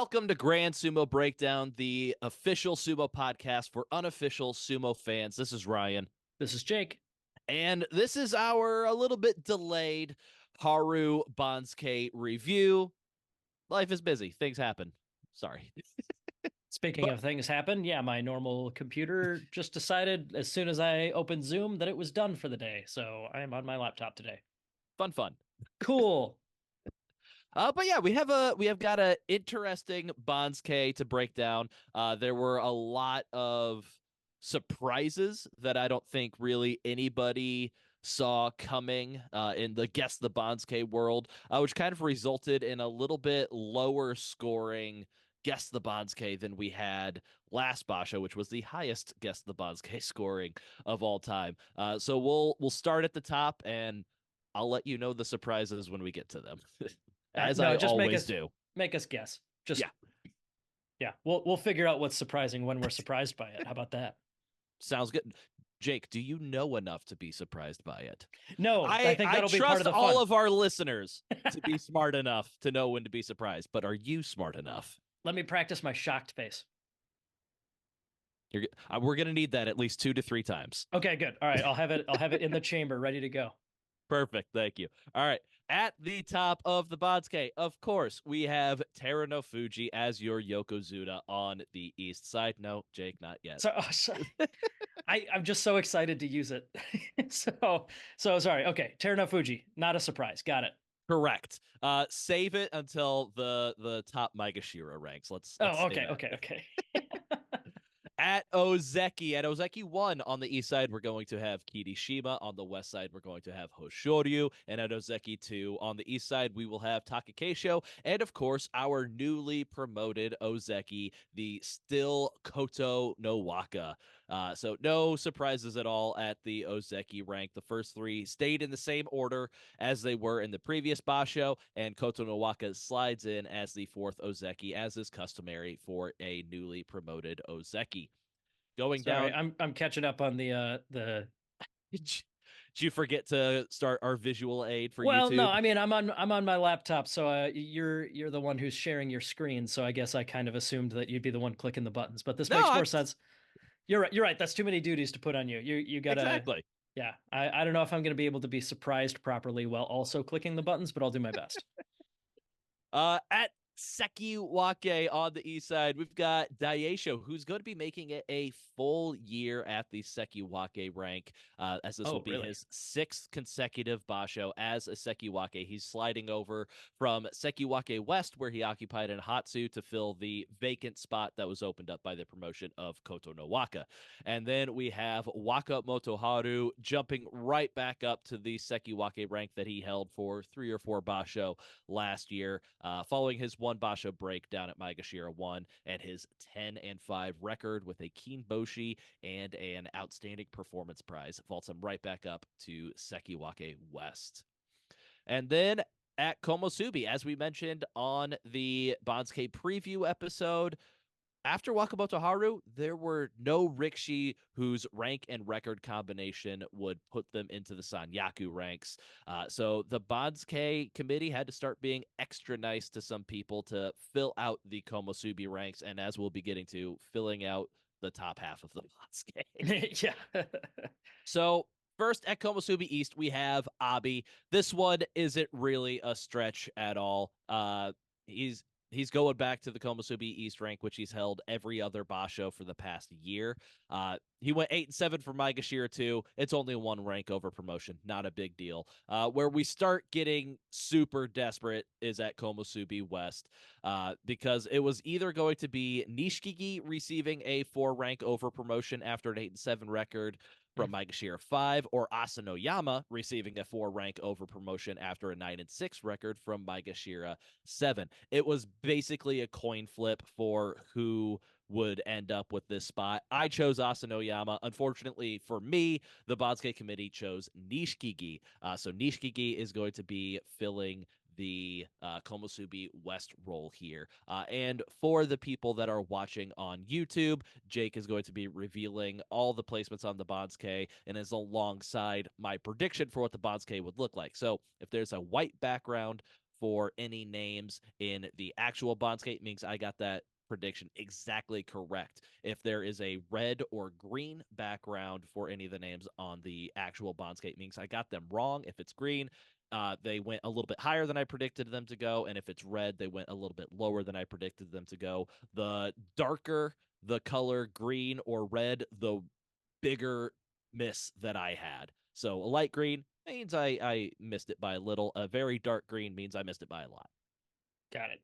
Welcome to Grand Sumo Breakdown, the official sumo podcast for unofficial sumo fans. This is Ryan. This is Jake. And this is our a little bit delayed Haru Banzuke review. Life is busy. Things happen. Sorry. Speaking But of things happen, yeah, my normal computer just decided as soon as I opened Zoom that it was done for the day. So I am on my laptop today. fun. Cool. But yeah, we have got a interesting Banzuke to break down. There were a lot of surprises that I don't think really anybody saw coming in the Guess the Banzuke world, which kind of resulted in a little bit lower scoring Guess the Banzuke than we had last Basha, which was the highest Guess the Banzuke scoring of all time. So we'll start at the top, and I'll let you know the surprises when we get to them. As I No, just always do. make us guess. Just Yeah, yeah, we'll figure out what's surprising when we're surprised by it. How about that? sounds good. Jake, do you know enough to be surprised by it? No, I think I that'll be part of trust the all fun. of our listeners to be smart enough to know when to be surprised, but are you smart enough? Let me practice my shocked face. We're gonna need that at least 2 to 3 times. Okay, good. All right, I'll have it in the chamber ready to go. Perfect. Thank you. All right. At the top of the Banzuke, of course, we have Takufuji as your Yokozuna on the east side. No, Jake, not yet. I'm just so excited to use it. So sorry. Okay, Fuji, not a surprise. Got it. Correct. Save it until the top Maegashira ranks. Let's Oh, say okay, that. okay, okay. At Ozeki 1 on the east side, we're going to have Kirishima. On the west side, we're going to have Hoshoryu. And at Ozeki 2 on the east side, we will have Takakeisho. And of course, our newly promoted Ozeki, the still Koto no Waka. So no surprises at all at the Ozeki rank. The first three stayed in the same order as they were in the previous Basho, and Koto no Waka slides in as the fourth Ozeki, as is customary for a newly promoted Ozeki. Going Sorry, down, I'm catching up on the. did you forget to start our visual aid for Well, no, YouTube? I mean I'm on my laptop, so you're the one who's sharing your screen, so I guess I kind of assumed that you'd be the one clicking the buttons, but this No, makes more sense. You're right. You're right. That's too many duties to put on you. You gotta. exactly. Yeah. I don't know if I'm gonna be able to be surprised properly while also clicking the buttons, but I'll do my best. At Sekiwake on the east side, we've got Daisho, who's going to be making it a full year at the Sekiwake rank, as this will Oh, be really? his sixth consecutive Basho as a Sekiwake. He's sliding over from Sekiwake West, where he occupied in Hatsu, to fill the vacant spot that was opened up by the promotion of Koto no Waka. And then we have Waka Motoharu jumping right back up to the Sekiwake rank that he held for 3 or 4 Basho last year, following his one Basho break down at Maegashira 1 and his 10-5 record with a Keen Boshi and an outstanding performance prize vaults him right back up to Sekiwake West. And then at Komusubi, as we mentioned on the Banzuke preview episode, after Wakamoto Haru, there were no Rikshi whose rank and record combination would put them into the Sanyaku ranks. So the Banzuke committee had to start being extra nice to some people to fill out the Komusubi ranks, and as we'll be getting to, filling out the top half of the Banzuke. Yeah. So first at Komusubi East, we have Abi. This one isn't really a stretch at all. He's going back to the Komusubi East rank, which he's held every other Basho for the past year. He went 8-7 for Maegashira 2. It's only one rank over promotion, not a big deal. Where we start getting super desperate is at Komusubi West, because it was either going to be Nishikigi receiving a 4 rank over promotion after an 8-7 record from Maegashira 5, or Asanoyama receiving a 4 rank over promotion after a 9-6 record from Maegashira 7. It was basically a coin flip for who would end up with this spot. I chose Asanoyama. Unfortunately for me, the Banzuke committee chose Nishikigi. So Nishikigi is going to be filling the Komusubi West role here. And for the people that are watching on YouTube, Jake is going to be revealing all the placements on the Banzuke and is alongside my prediction for what the Banzuke would look like. So if there's a white background for any names in the actual Bondscape means I got that prediction exactly correct. If there is a red or green background for any of the names on the actual Bondscape means I got them wrong. If it's green, they went a little bit higher than I predicted them to go, and if it's red, they went a little bit lower than I predicted them to go. The darker the color green or red, the bigger miss that I had. So a light green means I missed it by a little. A very dark green means I missed it by a lot. Got it.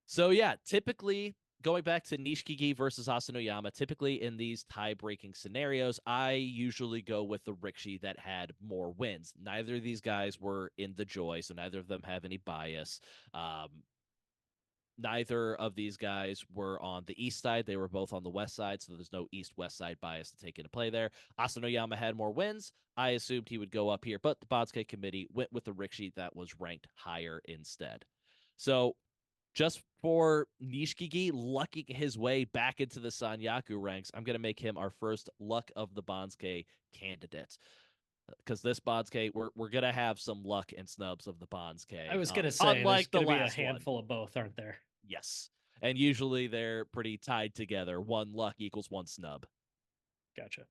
So yeah, typically going back to Nishikigi versus Asanoyama, typically in these tie-breaking scenarios, I usually go with the Rikishi that had more wins. Neither of these guys were in the Joy, so neither of them have any bias. Neither of these guys were on the east side. They were both on the west side, so there's no east-west side bias to take into play there. Asanoyama had more wins. I assumed he would go up here, but the Bonsuke committee went with the Rikishi that was ranked higher instead. So just for Nishikigi lucking his way back into the Sanyaku ranks, I'm going to make him our first luck of the Bonsuke candidate. Because this Bonsuke, we're going to have some luck and snubs of the I Bonsuke, was gonna say there's unlike the gonna be a last one. handful of both, aren't there? Yes. And usually they're pretty tied together. One luck equals one snub. Gotcha.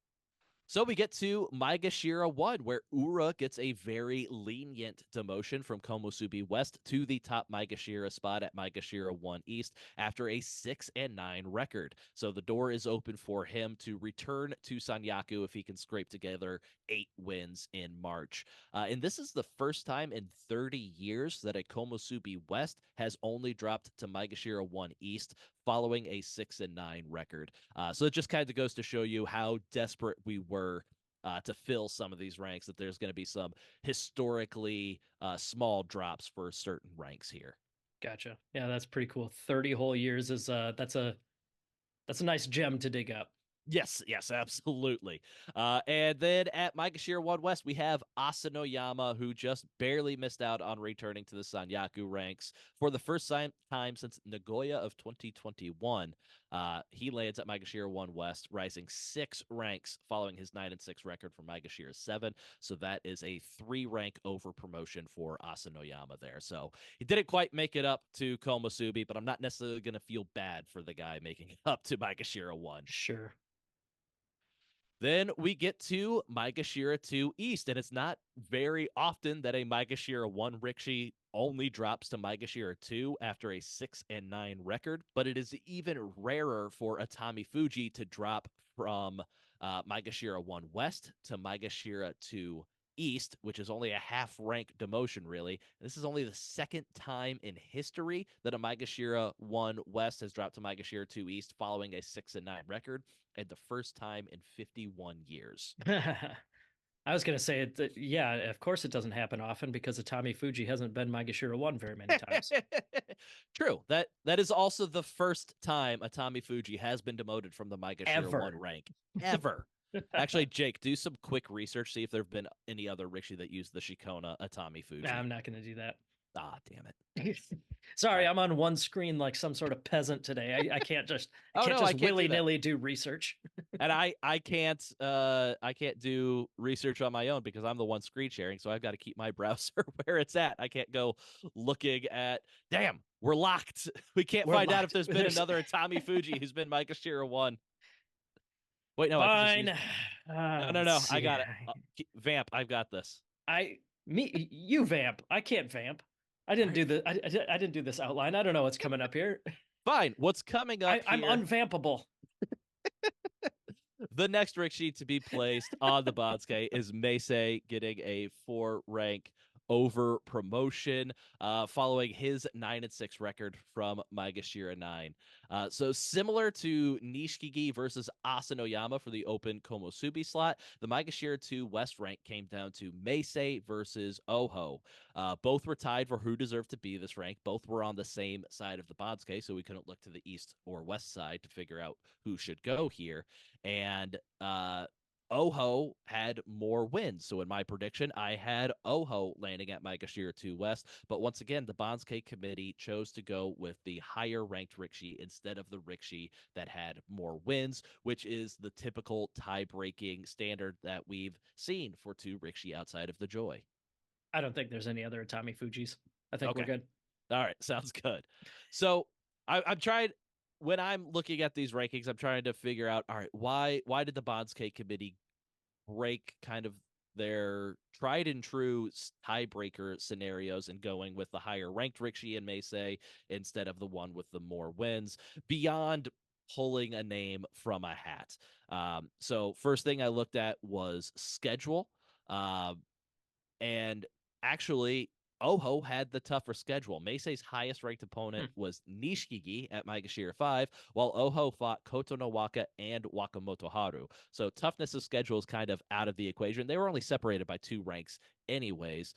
So we get to Maegashira 1, where Ura gets a very lenient demotion from Komusubi West to the top Maegashira spot at Maegashira 1 East after a 6-9 record. So the door is open for him to return to Sanyaku if he can scrape together 8 wins in March. And this is the first time in 30 years that a Komusubi West has only dropped to Maegashira 1 East following a 6-9 record. So it just kind of goes to show you how desperate we were to fill some of these ranks, that there's going to be some historically small drops for certain ranks here. Gotcha. Yeah, that's pretty cool. 30 whole years is that's a nice gem to dig up. Yes, yes, absolutely. And then at Maegashira 1 West, we have Asanoyama, who just barely missed out on returning to the Sanyaku ranks for the first time since Nagoya of 2021. He lands at Maegashira 1 West, rising 6 ranks following his 9-6 record from Maegashira 7. So that is a 3-rank over promotion for Asanoyama there. So he didn't quite make it up to Komusubi, but I'm not necessarily going to feel bad for the guy making it up to Maegashira 1. Sure. Then we get to Maegashira 2 East, and it's not very often that a Maegashira 1 Rikishi only drops to Maegashira 2 after a 6-9 record, but it is even rarer for a Takufuji to drop from Maegashira 1 West to Maegashira 2 East, which is only a half-rank demotion, really. This is only the second time in history that a Maegashira 1 West has dropped to Maegashira 2 East following a 6-9 record, and the first time in 51 years. I was gonna say it. Yeah, of course it doesn't happen often because Takufuji hasn't been Maegashira 1 very many times. True. That is also the first time a Takufuji has been demoted from the Maegashira 1 rank. Ever. Actually, Jake, do some quick research. See if there have been any other Rikishi that used the Shikona Atami Fuji. Nah, I'm not going to do that. Ah, damn it. Sorry, I'm on one screen like some sort of peasant today. I can't just willy-nilly do research. And I can't do research on my own because I'm the one screen sharing, so I've got to keep my browser where it's at. I can't go looking at damn, we're locked. We can't find out if there's been another Atami Fuji who's been Maegashira 1. Wait, no, fine. No. I got it. Vamp, I've got this. You vamp. I can't vamp. I didn't do the. I didn't do this outline. I don't know what's coming up here. Fine. What's coming up? I'm unvampable. The next Rikishi to be placed on the Bonsuke is Meisei getting a 4-rank over promotion following his 9-6 record from Maegashira 9. So similar to Nishikigi versus Asanoyama for the open Komusubi slot, the Maegashira 2 West rank came down to Meisei versus Oho. Both were tied for who deserved to be this rank. Both were on the same side of the Bonsuke, so we couldn't look to the east or west side to figure out who should go here. And Oho had more wins. So in my prediction, I had Oho landing at Maegashira 2 West. But once again, the Bonsuke committee chose to go with the higher ranked Rikishi instead of the Rikishi that had more wins, which is the typical tie-breaking standard that we've seen for 2 Rikishi outside of the Joy. I don't think there's any other Atami Fujis. I think we're Okay. good. All right. Sounds good. So I'm trying when I'm looking at these rankings, I'm trying to figure out, all right, why did the Bonsuke committee break kind of their tried and true tiebreaker scenarios and going with the higher ranked Rikshi and Meisei instead of the one with the more wins beyond pulling a name from a hat. So first thing I looked at was schedule. Uh, and actually, Oho had the tougher schedule. Meisei's highest ranked opponent Hmm. was Nishikigi at Maegashira 5, while Oho fought Koto no Waka and Wakamoto Haru. So toughness of schedule is kind of out of the equation. They were only separated by 2 ranks, anyways.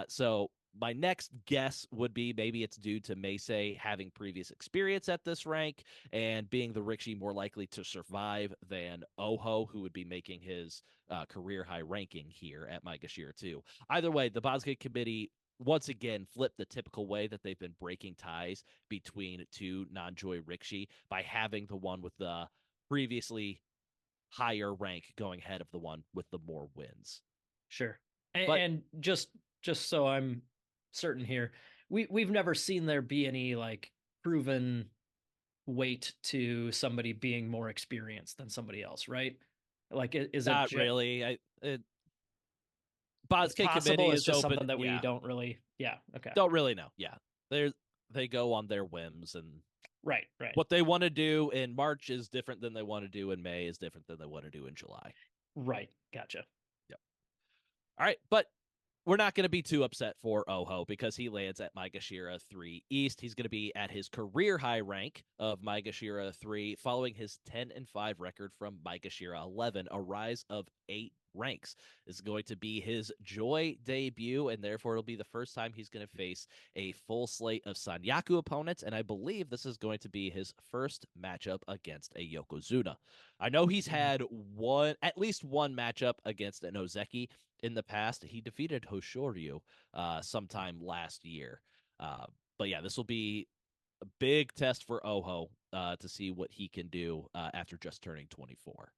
So my next guess would be maybe it's due to Meisei having previous experience at this rank and being the Rikshi more likely to survive than Oho, who would be making his career high ranking here at Maegashira 2. Either way, the Bosgate committee once again flipped the typical way that they've been breaking ties between two non-Joy Rikshi by having the one with the previously higher rank going ahead of the one with the more wins. Sure. But And just so I'm certain here, we've never seen there be any like proven weight to somebody being more experienced than somebody else, right? Like, is it not really. it's Bosgate possible? committee It's is just open. something that we Yeah, don't really. Yeah. Okay. don't really know. Yeah, they go on their whims, and Right. Right. what they want to do in March is different than they want to do in May is different than they want to do in July. Right. Gotcha. Yep. All right, but we're not going to be too upset for Oho because he lands at Maegashira 3 East. He's going to be at his career high rank of Maegashira 3, following his 10-5 record from Maegashira 11, a rise of 8 ranks. This is going to be his Joy debut, and therefore it'll be the first time he's going to face a full slate of Sanyaku opponents, and I believe this is going to be his first matchup against a Yokozuna. I know he's Mhm. had at least one matchup against an Ozeki in the past. He defeated Hoshoryu sometime last year. Uh, but yeah, this will be a big test for Oho to see what he can do after just turning 24.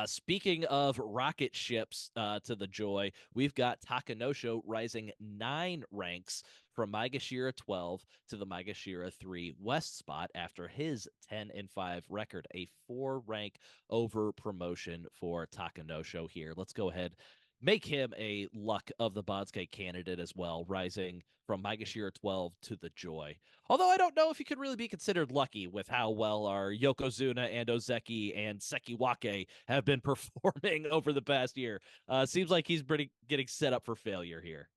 Speaking of rocket ships to the Joy, we've got Takanosho rising 9 ranks from Maegashira 12 to the Maegashira 3 West spot after his 10-5 record, a 4 rank over promotion for Takanosho here. Let's go ahead, make him a luck of the Bonsuke candidate as well, rising from Maegashira 12 to the Joy. Although I don't know if he could really be considered lucky with how well our Yokozuna and Ozeki and Sekiwake have been performing over the past year. Seems like he's pretty getting set up for failure here.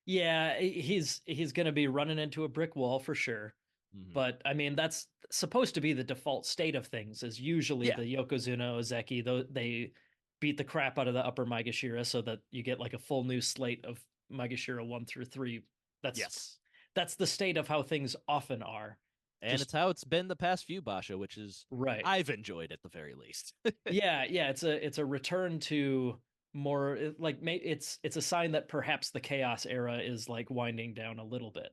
Yeah, he's going to be running into a brick wall for sure. Mm-hmm. But I mean, that's supposed to be the default state of things. Is usually Yeah. the Yokozuna Ozeki, though they beat the crap out of the upper Maegashira, so that you get like a full new slate of Maegashira 1 through 3. That's Yes. that's the state of how things often are. And Just it's how it's been the past few Basha, which is right. I've enjoyed at the very least. Yeah, yeah. It's a return to more like it's a sign that perhaps the chaos era is like winding down a little bit.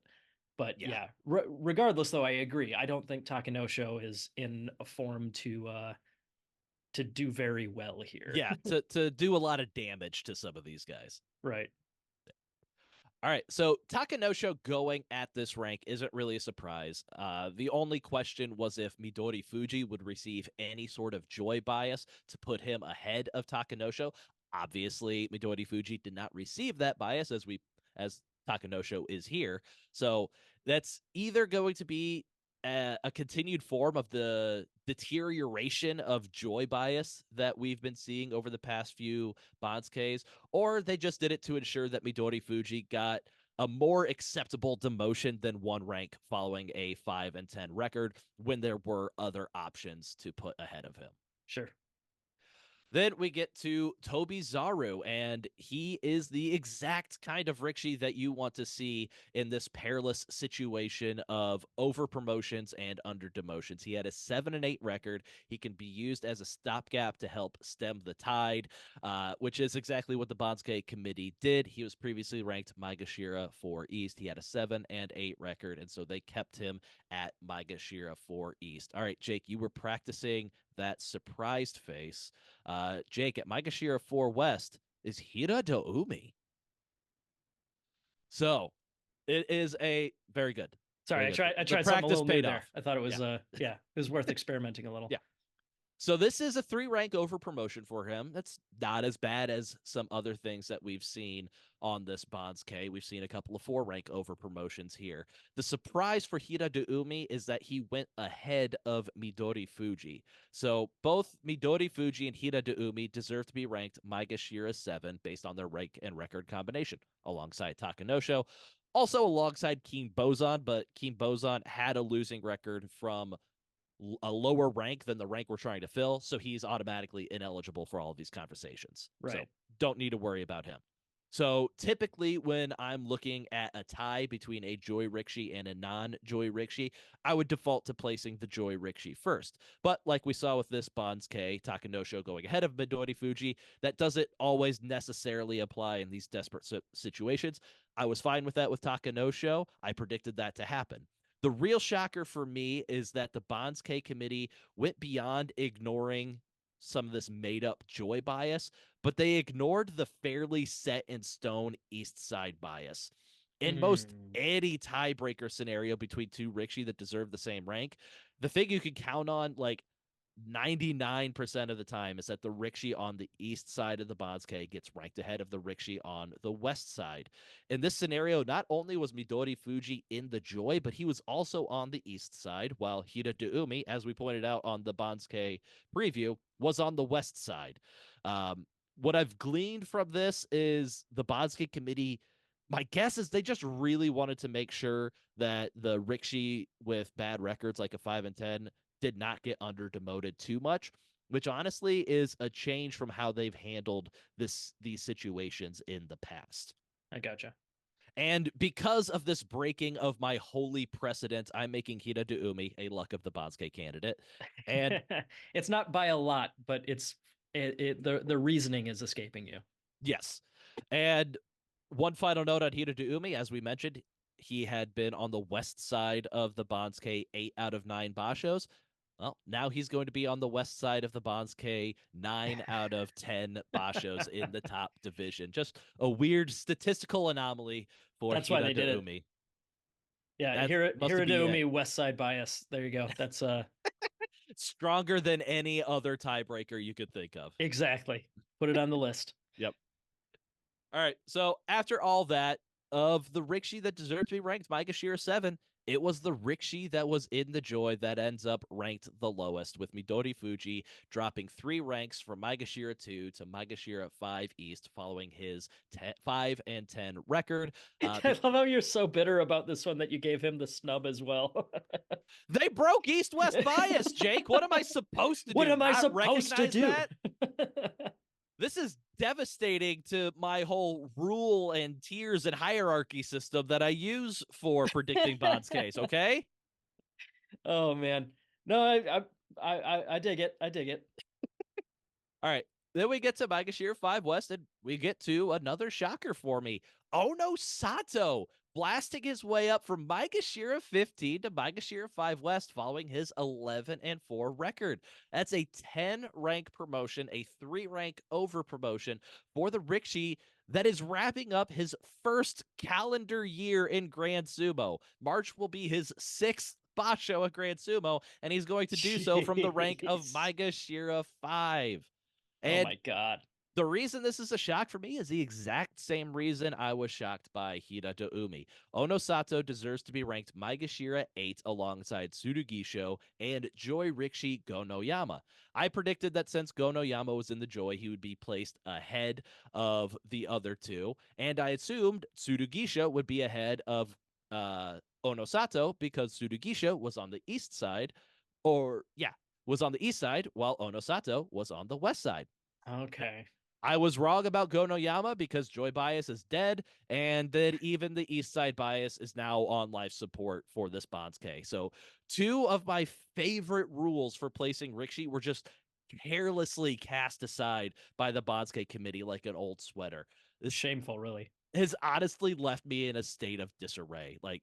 But Yeah. yeah, regardless though, I agree. I don't think Takanosho is in a form to do very well here. Yeah, to do a lot of damage to some of these guys. Right. All right, so Takanosho going at this rank isn't really a surprise. The only question was if Midori Fuji would receive any sort of joy bias to put him ahead of Takanosho. Obviously, Midori Fuji did not receive that bias as Takanosho is here. So that's either going to be a continued form of the deterioration of joy bias that we've been seeing over the past few Bonsuke's, or they just did it to ensure that Midori Fuji got a more acceptable demotion than 1 rank following a 5-10 record when there were other options to put ahead of him. Sure. Then we get to Toby Zaru, and he is the exact kind of Rikshi that you want to see in this perilous situation of over promotions and under demotions. He had a 7-8 record. He can be used as a stopgap to help stem the tide, which is exactly what the Bonsuke committee did. He was previously ranked Maegashira 4 East. He had a 7-8 record, and so they kept him at Maegashira 4 East. All right, Jake, you were practicing that surprised face. Jake, at Maegashira 4 West is Hira Doumi. So it is a very good, Sorry, very I good. tried I The tried something a practice little new paid there. off. I thought it was Yeah. yeah, it was worth experimenting a little. Yeah. So this is a 3 rank over promotion for him. That's not as bad as some other things that we've seen on this Banzuke. We've seen a couple of 4 rank over promotions here. The surprise for Hira Umi is that he went ahead of Midori Fuji. So both Midori Fuji and Hira Umi deserve to be ranked Maegashira 7 based on their rank and record combination, alongside Takanosho. Also alongside Keen Bozan, but Keen Bozan had a losing record from a lower rank than the rank we're trying to fill, so he's automatically ineligible for all of these conversations. So Right. don't need to worry about him. So typically, when I'm looking at a tie between a Joy Rikishi and a non-Joy Rikishi, I would default to placing the Joy Rikishi first. But like we saw with this Banzuke, Takanosho going ahead of Midori Fuji, that doesn't always necessarily apply in these desperate situations. I was fine with that with Takanosho. I predicted that to happen. The real shocker for me is that the Banzuke committee went beyond ignoring some of this made up joy bias, but they ignored the fairly set in stone East Side bias. In most Mm. any tiebreaker scenario between two Rikishi that deserve the same rank, the thing you can count on, like 99% of the time, is that the Rikishi on the east side of the Banzuke gets ranked ahead of the Rikishi on the west side. In this scenario, not only was Midori Fuji in the Joy, but he was also on the east side, while Hira Umi, as we pointed out on the Banzuke preview, was on the west side. What I've gleaned from this is the Banzuke committee, my guess is they just really wanted to make sure that the Rikishi with bad records like a 5 and 10 did not get under demoted too much, which honestly is a change from how they've handled these situations in the past. I gotcha. And because of this breaking of my holy precedent, I'm making Hira Umi a Luck of the Banzuke candidate. And It's not by a lot, but the reasoning is escaping you. yes. And one final note on Hira Umi, as we mentioned, he had been on the west side of the Banzuke 8 out of 9 Bashos. Well, now he's going to be on the west side of the Banzuke 9 out of 10 Bashos in the top division. Just a weird statistical anomaly for That's why Hira they did it. Umi. Yeah, That must be it. Hirodomi West Side bias. There you go. That's Stronger than any other tiebreaker you could think of. exactly. Put it on the list. Yep. All right. So after all that, of the Rikishi that deserved to be ranked Maegashira 7, it was the Rikishi that was in the Joy that ends up ranked the lowest, with Midori Fuji dropping 3 ranks from Maegashira 2 to Maegashira 5 East following his 5 and 10 record. I love how you're so bitter about this one that you gave him the snub as well. They broke East West bias, Jake. What am I supposed to What do? am I Not supposed to recognize do? that? This is devastating to my whole rule and tiers and hierarchy system that I use for predicting Bond's case. Okay. Oh man. No, I dig it. I dig it. All right. Then we get to Maegashira 5 West, and we get to another shocker for me. Onosato blasting his way up from Maegashira 15 to Maegashira 5 West following his 11 and 4 record. That's a 10 rank promotion, a 3 rank over promotion for the Rikishi that is wrapping up his first calendar year in Grand Sumo. March will be his 6th Basho at Grand Sumo, and he's going to do so from the rank of Jeez. Maegashira 5. Oh And my god. the reason this is a shock for me is the exact same reason I was shocked by Hira Umi. Onosato deserves to be ranked Maegashira 8 alongside Tsurugisho and Joy Rikishi Gonoyama. I predicted that since Gonoyama was in the Joy, he would be placed ahead of the other two, and I assumed Tsurugisho would be ahead of Onosato because Tsurugisho was on the east side, or yeah, was on the east side while Onosato was on the west side. Okay. I was wrong about Gonoyama because Joy Bias is dead, and that even the East Side Bias is now on life support for this Banzuke. So, two of my favorite rules for placing Rikishi were just carelessly cast aside by the Banzuke committee like an old sweater. This Shameful, really. has honestly left me in a state of disarray. Like,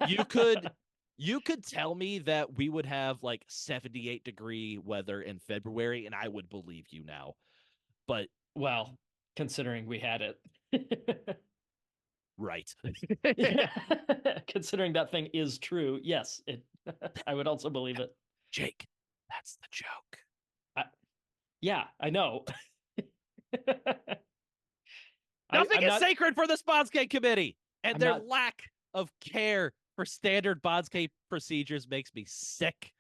you could you could tell me that we would have like 78-degree weather in February, and I would believe you now. But Well, considering we had it. Right. Yeah. Considering that thing is true, yes, it. I would also believe it. Jake, that's the joke. I, yeah, I know. Nothing I'm is not. sacred for the Bonsuke committee, and I'm their not. lack of care for standard Bonsuke procedures makes me sick.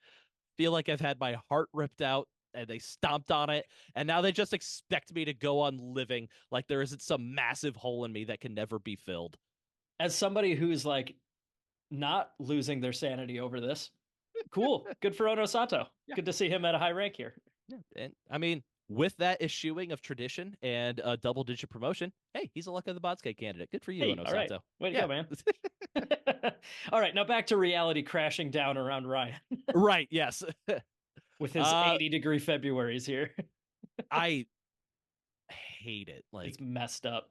Feel like I've had my heart ripped out and they stomped on it, and now they just expect me to go on living like there isn't some massive hole in me that can never be filled. As somebody who's like not losing their sanity over this, cool. Good for Onosato. Yeah. Good to see him at a high rank here. Yeah. And I mean, with that eschewing of tradition and a double digit promotion, hey, he's a luck of the Bonsuke candidate. Good for you, Hey, all right. Onosato. Way to Yeah. go, man. All right, now back to reality crashing down around Ryan Right. Yes. with his uh 80-degree Februaries here. I hate it. It's Like, messed up.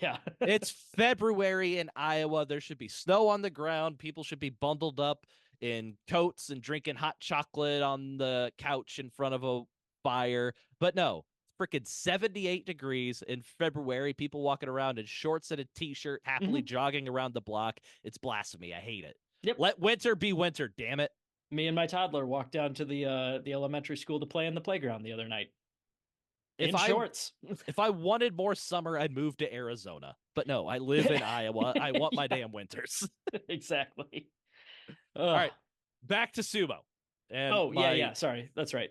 Yeah. it's February in Iowa. There should be snow on the ground. People should be bundled up in coats and drinking hot chocolate on the couch in front of a fire. But no, freaking 78 degrees in February. People walking around in shorts and a t-shirt, happily Mhm. jogging around the block. It's blasphemy. I hate it. Yep. Let winter be winter, damn it. Me and my toddler walked down to the elementary school to play in the playground the other night If in I shorts. if I wanted more summer, I'd move to Arizona. But no, I live in Iowa. I want my Yeah, damn winters. exactly. All Ugh. right, back to sumo. And Oh, yeah, my yeah. Sorry. That's right.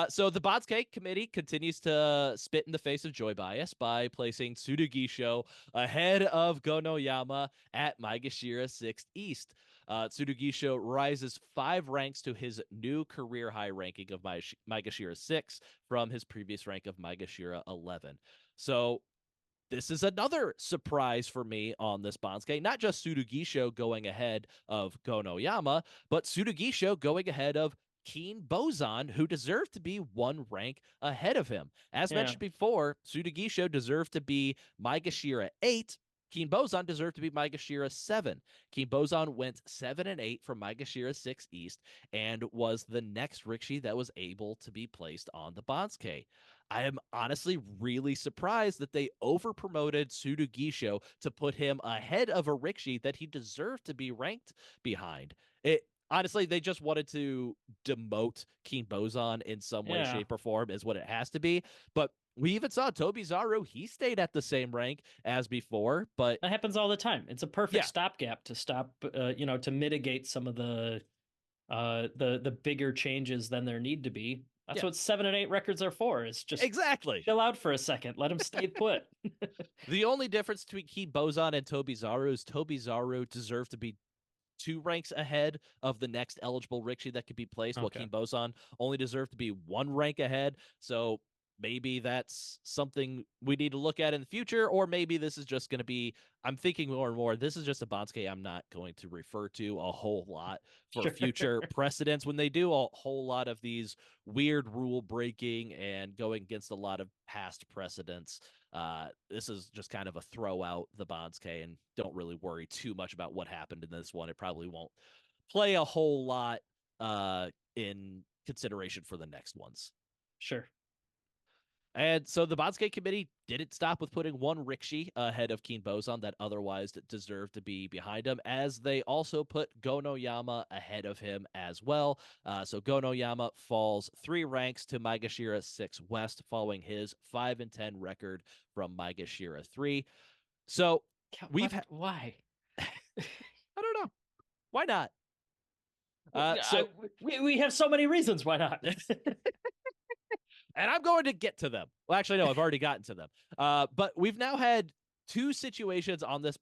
so the Bonsuke committee continues to spit in the face of joy bias by placing Tsurugisho ahead of Gonoyama at Maegashira 6th East. Tsurugisho rises 5 ranks to his new career high ranking of Maegashira 6 from his previous rank of Maegashira 11. So this is another surprise for me on this Bonsuke. Not just Tsurugisho going ahead of Gonoyama, but Tsurugisho going ahead of Keen Bozan, who deserved to be 1 rank ahead of him. As Yeah. mentioned before, Tsurugisho deserved to be Maegashira 8. Keen Bozan deserved to be Maegashira 7. Keen Bozan went 7 and 8 from Maegashira 6 East and was the next Rikishi that was able to be placed on the Bonsuke. I am honestly really surprised that they over promoted Tsurugisho to put him ahead of a Rikishi that he deserved to be ranked behind. It honestly, they just wanted to demote Keen Bozan in some way, Yeah. shape, or form, is what it has to be. But we even saw Tobizaru; he stayed at the same rank as before. But That happens all the time. It's a perfect yeah, stopgap to stop, to mitigate some of the bigger changes than there need to be. That's yeah, what 7 and 8 records are for. Is just exactly. chill out for a second, let him stay put. The only difference between Keen Bozan and Tobizaru is Tobizaru deserved to be 2 ranks ahead of the next eligible Rikishi that could be placed, while Okay. Keen Bozan only deserved to be 1 rank ahead. So maybe that's something we need to look at in the future, or maybe this is just going to be. I'm thinking more and more. This is just a Bonsuke I'm not going to refer to a whole lot for Sure. future precedents when they do a whole lot of these weird rule breaking and going against a lot of past precedents. This is just kind of a throw out the Bonsuke and don't really worry too much about what happened in this one. It probably won't play a whole lot in consideration for the next ones. Sure. And so the Bonsuke committee didn't stop with putting 1 Rikishi ahead of Keen Bozan that otherwise deserved to be behind him, as they also put Gonoyama ahead of him as well. So Gonoyama falls 3 ranks to Maegashira 6 West, following his 5-10 record from Maegashira 3. So What? Why? I don't know. Why not? I, we have so many reasons why not. And I'm going to get to them. Well, actually, no, I've already gotten to them. But we've now had 2 situations on this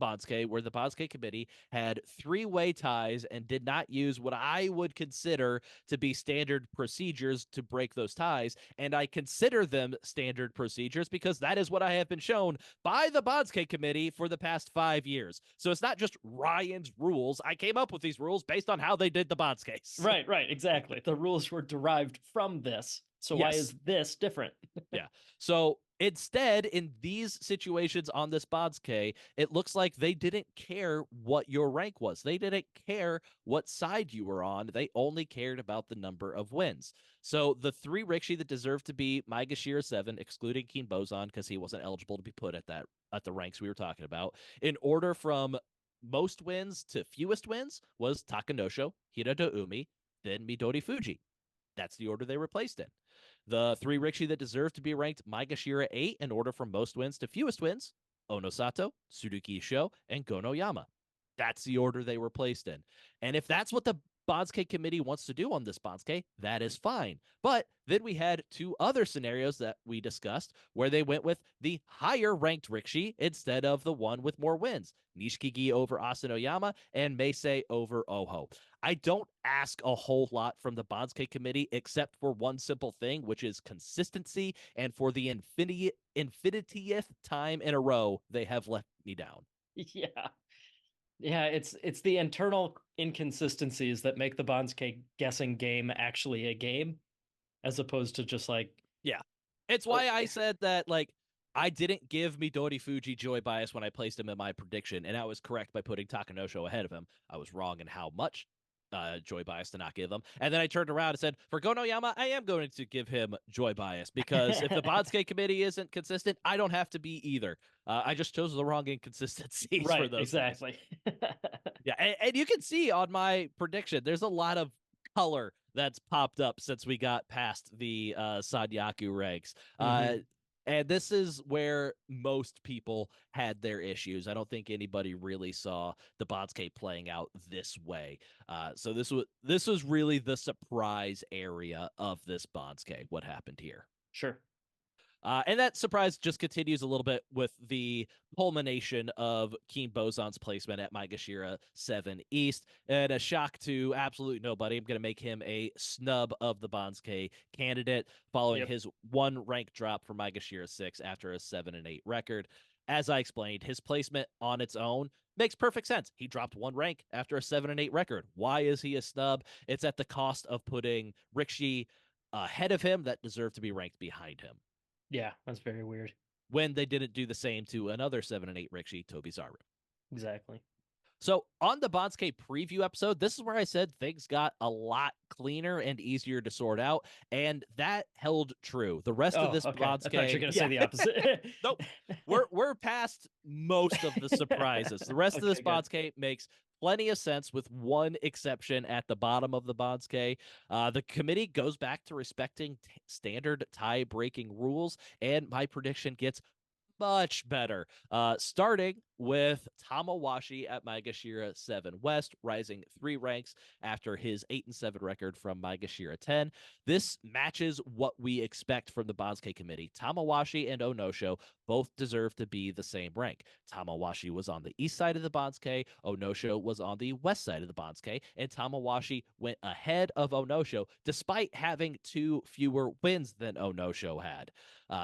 Bonsuke where the Bonsuke committee had 3-way ties and did not use what I would consider to be standard procedures to break those ties. And I consider them standard procedures because that is what I have been shown by the Bonsuke committee for the past 5 years. So it's not just Ryan's rules. I came up with these rules based on how they did the Bonskes. Right, exactly. The rules were derived from this. So why Yes. is this different? Yeah. So Instead, in these situations on this Bonsuke, it looks like they didn't care what your rank was. They didn't care what side you were on. They only cared about the number of wins. So the three Rikshi that deserved to be Maegashira 7, excluding Keen Bozan because he wasn't eligible to be put at the ranks we were talking about, in order from most wins to fewest wins was Takanosho, Hirado Umi, then Midori Fuji. That's the order they were placed in. The three Rikshi that deserve to be ranked Maegashira 8 in order from most wins to fewest wins, Onosato, Tsuruki Sho, and Gonoyama. That's the order they were placed in. And if that's what the Bonsuke committee wants to do on this Bonsuke, that is fine. But then we had two other scenarios that we discussed where they went with the higher ranked Rikshi instead of the one with more wins. Nishikigi over Asanoyama and Meisei over Oho. I don't ask a whole lot from the Bonsuke committee except for one simple thing, which is consistency. And for the infinitieth time in a row, they have let me down. Yeah. Yeah, it's the internal inconsistencies that make the Bonsuke guessing game actually a game, as opposed to just like Yeah. It's why I said that, like, I didn't give Midori Fuji joy bias when I placed him in my prediction, and I was correct by putting Takanosho ahead of him. I was wrong in how much joy bias to not give him. And then I turned around and said, for Gonoyama, I am going to give him joy bias because if the Bonsuke committee isn't consistent, I don't have to be either. I just chose the wrong inconsistencies for right, those exactly. yeah, and you can see on my prediction, there's a lot of color that's popped up since we got past the Sanyaku ranks. Mm-hmm. And this is where most people had their issues. I don't think anybody really saw the Bonsuke playing out this way. So this was really the surprise area of this Bonsuke. What happened here? Sure. And that surprise just continues a little bit with the culmination of Keen Bozan's placement at Maegashira 7 East. And a shock to absolutely nobody, I'm going to make him a snub of the Bonsuke candidate following Yep. his one rank drop from Maegashira 6 after a 7-8 record. As I explained, his placement on its own makes perfect sense. He dropped one rank after a 7-8 record. Why is he a snub? It's at the cost of putting Rikshi ahead of him that deserved to be ranked behind him Yeah, that's very weird. when they didn't do the same to another 7-8 Rikshi, Tobizaru. Exactly. So on the Bonsuke preview episode, this is where I said things got a lot cleaner and easier to sort out, and that held true. The rest of Oh, this okay. I thought you were Bonsuke, gonna say yeah, the opposite. nope, we're past most of the surprises. The rest of this Okay, good. Bonsuke makes plenty of sense, with one exception at the bottom of the Bonsuke. The committee goes back to respecting standard tie-breaking rules, and my prediction gets much better. Starting with Tamawashi at Maegashira 7 West, rising 3 ranks after his 8-7 record from Maegashira 10. This matches what we expect from the Bonsuke committee. Tamawashi and Onosho both deserve to be the same rank. Tamawashi was on the east side of the Bonsuke, Onosho was on the west side of the Bonsuke, and Tamawashi went ahead of Onosho despite having 2 fewer wins than Onosho had.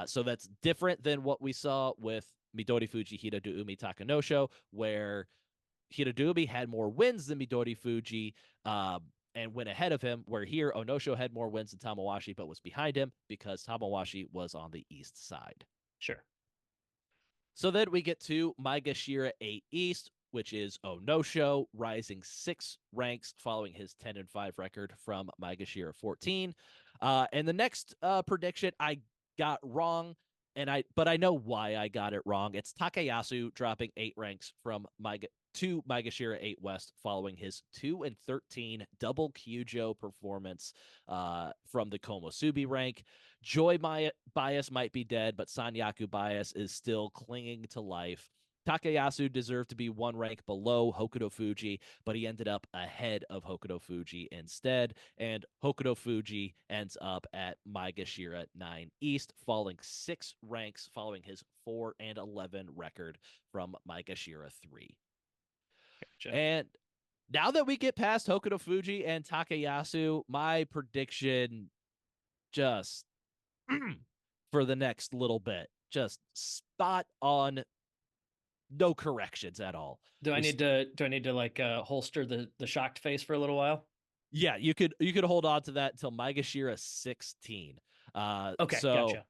So that's different than what we saw with Midori Fuji, Hiradoumi, Takanosho, where Hiradoumi had more wins than Midori Fuji and went ahead of him, where here Onosho had more wins than Tamawashi, but was behind him because Tamawashi was on the east side. Sure. So then we get to Maegashira 8 East, which is Onosho, rising 6 ranks following his 10-5 record from Maegashira 14. And the next prediction I got wrong, but I know why I got it wrong. It's Takayasu dropping 8 ranks from to Maegashira 8 West following his 2-13 double Kyujo performance from the Komusubi rank. Joy bias might be dead, but Sanyaku bias is still clinging to life. Takayasu deserved to be 1 rank below Hokuto Fuji, but he ended up ahead of Hokuto Fuji instead, and Hokuto Fuji ends up at Maegashira 9 East, falling 6 ranks following his 4-11 record from Maegashira 3. Gotcha. And now that we get past Hokuto Fuji and Takayasu, my prediction just for the next little bit, just spot on, no corrections at all. Do I need to like holster the shocked face for a little while? Yeah, you could hold on to that until Maegashira 16. Okay, So gotcha.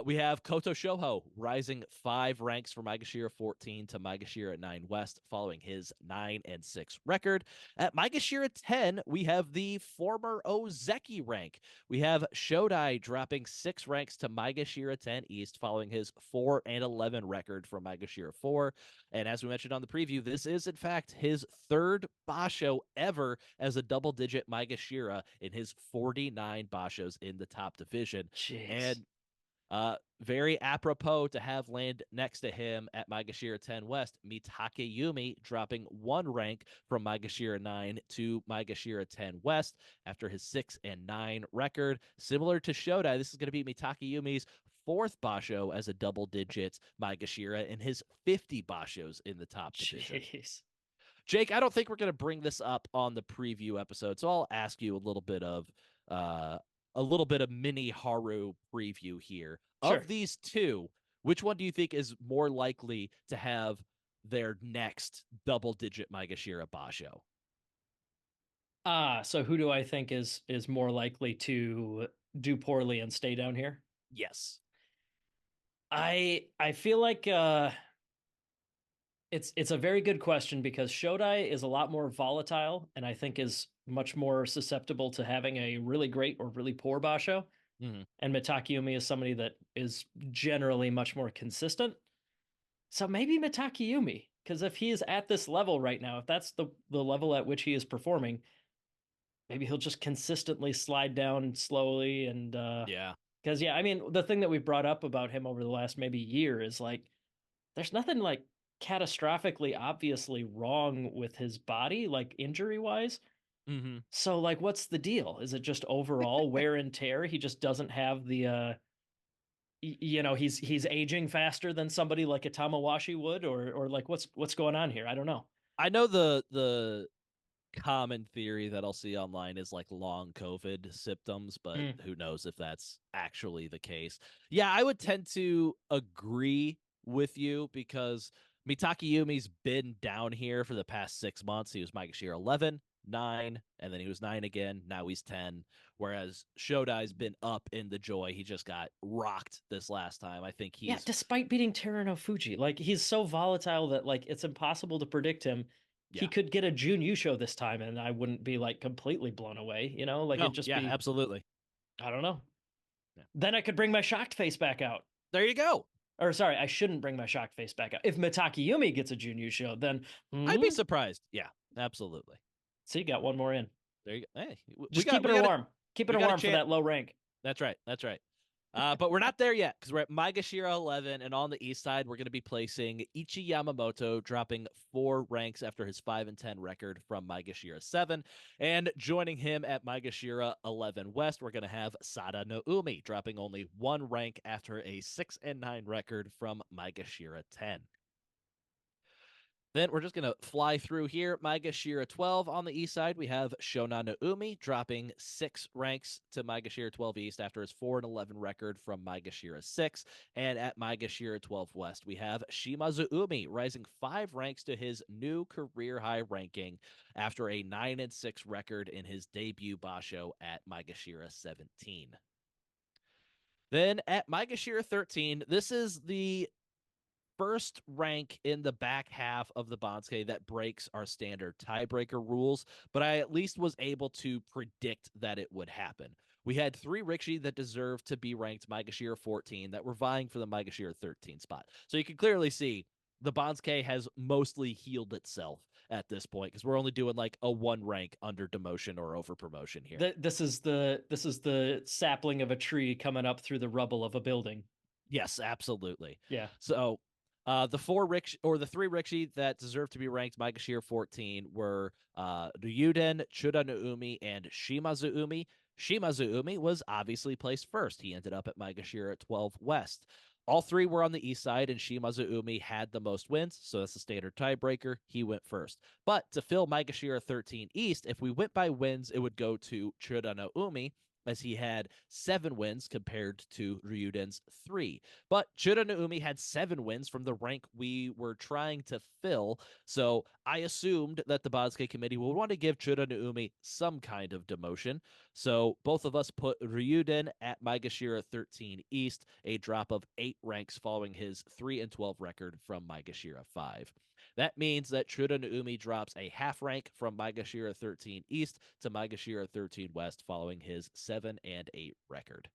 We have Koto Shoho rising 5 ranks from Maegashira 14 to Maegashira 9 West, following his 9-6 record. At Maegashira 10, we have the former Ozeki rank. We have Shodai dropping 6 ranks to Maegashira 10 East, following his 4-11 record from Maegashira 4. And as we mentioned on the preview, this is in fact his third basho ever as a double-digit Maegashira in his 49 bashos in the top division. Jeez. And very apropos to have land next to him at Maegashira 10 West, Mitake Yumi dropping 1 rank from Maegashira 9 to Maegashira 10 West after his 6-9 record. Similar to Shodai, this is going to be Mitake Yumi's fourth basho as a double digit Maegashira and his 50 bashos in the top division. Jeez. Jake, I don't think we're going to bring this up on the preview episode, so I'll ask you a little bit of mini Haru preview here. Sure. Of these two, which one do you think is more likely to have their next double-digit Maegashira basho? So who do I think is more likely to do poorly and stay down here? Yes. I feel like it's a very good question because Shodai is a lot more volatile and I think is much more susceptible to having a really great or really poor basho. Mm-hmm. And Mitakeumi is somebody that is generally much more consistent. So maybe Mitakeumi, because if he is at this level right now, if that's the level at which he is performing, maybe he'll just consistently slide down slowly and Yeah. because yeah, I mean the thing that we brought up about him over the last maybe year is like there's nothing like catastrophically obviously wrong with his body, like injury wise. Mm-hmm. So like what's the deal? Is it just overall wear and tear? He just doesn't have the he's aging faster than somebody like a Tamawashi would, or like what's going on here? I don't know. I know the common theory that I'll see online is like long COVID symptoms, but Mm. who knows if that's actually the case. Yeah, I would tend to agree with you because Mitakeyumi's been down here for the past 6 months. He was Maegashira 11, 9, and then he was 9 again. Now he's 10. Whereas Shodai's been up in the joy. He just got rocked this last time. I think Yeah, he's despite beating Terano Fuji, like he's so volatile that like it's impossible to predict him. He yeah. could get a Jun show this time, and I wouldn't be like completely blown away. Like No, it'd just yeah, be absolutely. I don't know. Yeah. Then I could bring my shocked face back out. There you go. Or sorry, I shouldn't bring my shocked face back out. If Mitake Yumi gets a Jun show, then I'd be surprised. Yeah, absolutely. see, got one more in. There you go. Hey, Just keeping her warm. Keeping we her got a warm for chance. that low rank. That's right. That's right. But we're not there yet because we're at Maegashira 11, and on the east side, we're going to be placing Ichi Yamamoto, dropping 4 ranks after his 5-10 record from Maegashira 7. And joining him at Maegashira 11 West, we're going to have Sada Noumi, dropping only 1 rank after a 6-9 record from Maegashira 10. Then we're just going to fly through here. Maegashira 12 on the east side. We have Shona Noumi dropping 6 ranks to Maegashira 12 East after his 4-11 record from Maegashira 6. And at Maegashira 12 West, we have Shimazu Umi rising 5 ranks to his new career high ranking after a 9-6 record in his debut basho at Maegashira 17. Then at Maegashira 13, this is the first rank in the back half of the Banzuke that breaks our standard tiebreaker rules, but I at least was able to predict that it would happen. We had 3 Rikishi that deserved to be ranked Maegashira 14 that were vying for the Maegashira 13 spot. So you can clearly see the Banzuke has mostly healed itself at this point because we're only doing like a 1 rank under demotion or over promotion here. This is the sapling of a tree coming up through the rubble of a building. Yes, absolutely. Yeah. So the 3 Rikishi that deserve to be ranked Maegashira 14 were Ryuden, Chuda Noumi, and Shimazu Umi. Shimazu Umi was obviously placed first. He ended up at Maegashira 12 West. All 3 were on the east side, and Shimazu Umi had the most wins, so that's the standard tiebreaker. He went first. But to fill Maegashira 13 East, if we went by wins, it would go to Chuda Noumi, as he had 7 wins compared to Ryuden's 3. But Chuda Noumi had 7 wins from the rank we were trying to fill, so I assumed that the Banzuke committee would want to give Chuda Noumi some kind of demotion. So both of us put Ryuden at Maegashira 13 East, a drop of 8 ranks following his 3-12 record from Maegashira 5. That means that Chuda Umi drops a half rank from Maegashira 13 East to Maegashira 13 West following his 7-8 record.